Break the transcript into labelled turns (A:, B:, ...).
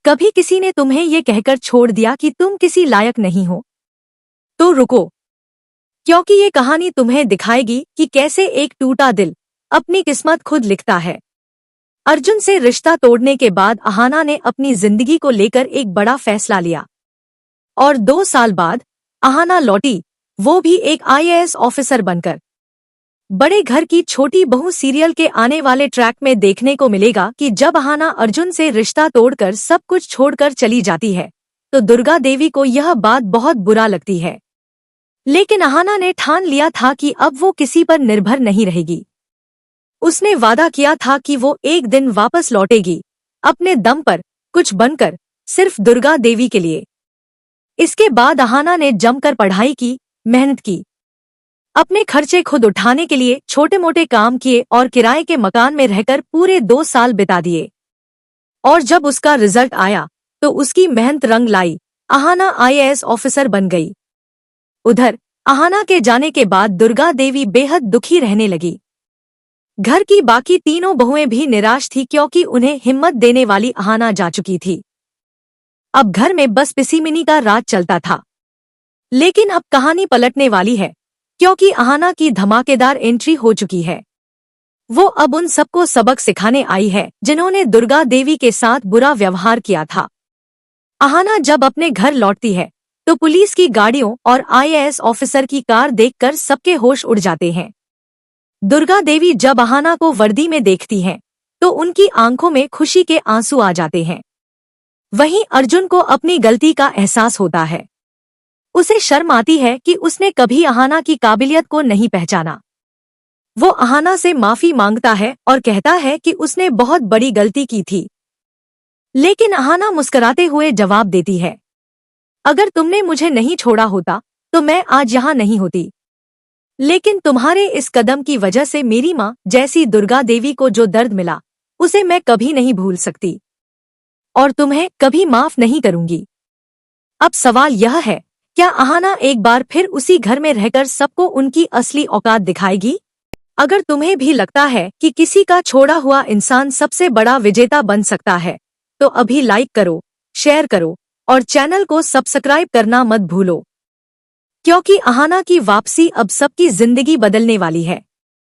A: कभी किसी ने तुम्हें ये कहकर छोड़ दिया कि तुम किसी लायक नहीं हो? तो रुको, क्योंकि ये कहानी तुम्हें दिखाएगी कि कैसे एक टूटा दिल अपनी किस्मत खुद लिखता है। अर्जुन से रिश्ता तोड़ने के बाद अहाना ने अपनी जिंदगी को लेकर एक बड़ा फैसला लिया और 2 साल बाद अहाना लौटी, वो भी एक आईएएस ऑफिसर बनकर। बड़े घर की छोटी बहू सीरियल के आने वाले ट्रैक में देखने को मिलेगा कि जब अहाना अर्जुन से रिश्ता तोड़कर सब कुछ छोड़कर चली जाती है तो दुर्गा देवी को यह बात बहुत बुरा लगती है। लेकिन अहाना ने ठान लिया था कि अब वो किसी पर निर्भर नहीं रहेगी। उसने वादा किया था कि वो एक दिन वापस लौटेगी, अपने दम पर, कुछ बनकर, सिर्फ दुर्गा देवी के लिए। इसके बाद अहाना ने जमकर पढ़ाई की, मेहनत की, अपने खर्चे खुद उठाने के लिए छोटे मोटे काम किए और किराए के मकान में रहकर पूरे 2 साल बिता दिए। और जब उसका रिजल्ट आया तो उसकी मेहनत रंग लाई, अहाना आईएएस ऑफिसर बन गई। उधर अहाना के जाने के बाद दुर्गा देवी बेहद दुखी रहने लगी। घर की बाकी तीनों बहुएं भी निराश थी क्योंकि उन्हें हिम्मत देने वाली अहाना जा चुकी थी। अब घर में बस पिसीमिनी का राज चलता था। लेकिन अब कहानी पलटने वाली है क्योंकि अहाना की धमाकेदार एंट्री हो चुकी है। वो अब उन सबको सबक सिखाने आई है जिन्होंने दुर्गा देवी के साथ बुरा व्यवहार किया था। अहाना जब अपने घर लौटती है तो पुलिस की गाड़ियों और आईएएस ऑफिसर की कार देखकर सबके होश उड़ जाते हैं। दुर्गा देवी जब अहाना को वर्दी में देखती हैं तो उनकी आंखों में खुशी के आंसू आ जाते हैं। वहीं अर्जुन को अपनी गलती का एहसास होता है। उसे शर्म आती है कि उसने कभी अहाना की काबिलियत को नहीं पहचाना। वो अहाना से माफी मांगता है और कहता है कि उसने बहुत बड़ी गलती की थी। लेकिन अहाना मुस्कुराते हुए जवाब देती है, अगर तुमने मुझे नहीं छोड़ा होता तो मैं आज यहाँ नहीं होती। लेकिन तुम्हारे इस कदम की वजह से मेरी माँ जैसी दुर्गा देवी को जो दर्द मिला उसे मैं कभी नहीं भूल सकती और तुम्हें कभी माफ नहीं करूंगी। अब सवाल यह है, क्या अहाना एक बार फिर उसी घर में रहकर सबको उनकी असली औकात दिखाएगी? अगर तुम्हें भी लगता है कि किसी का छोड़ा हुआ इंसान सबसे बड़ा विजेता बन सकता है तो अभी लाइक करो, शेयर करो और चैनल को सब्सक्राइब करना मत भूलो, क्योंकि अहाना की वापसी अब सबकी जिंदगी बदलने वाली है।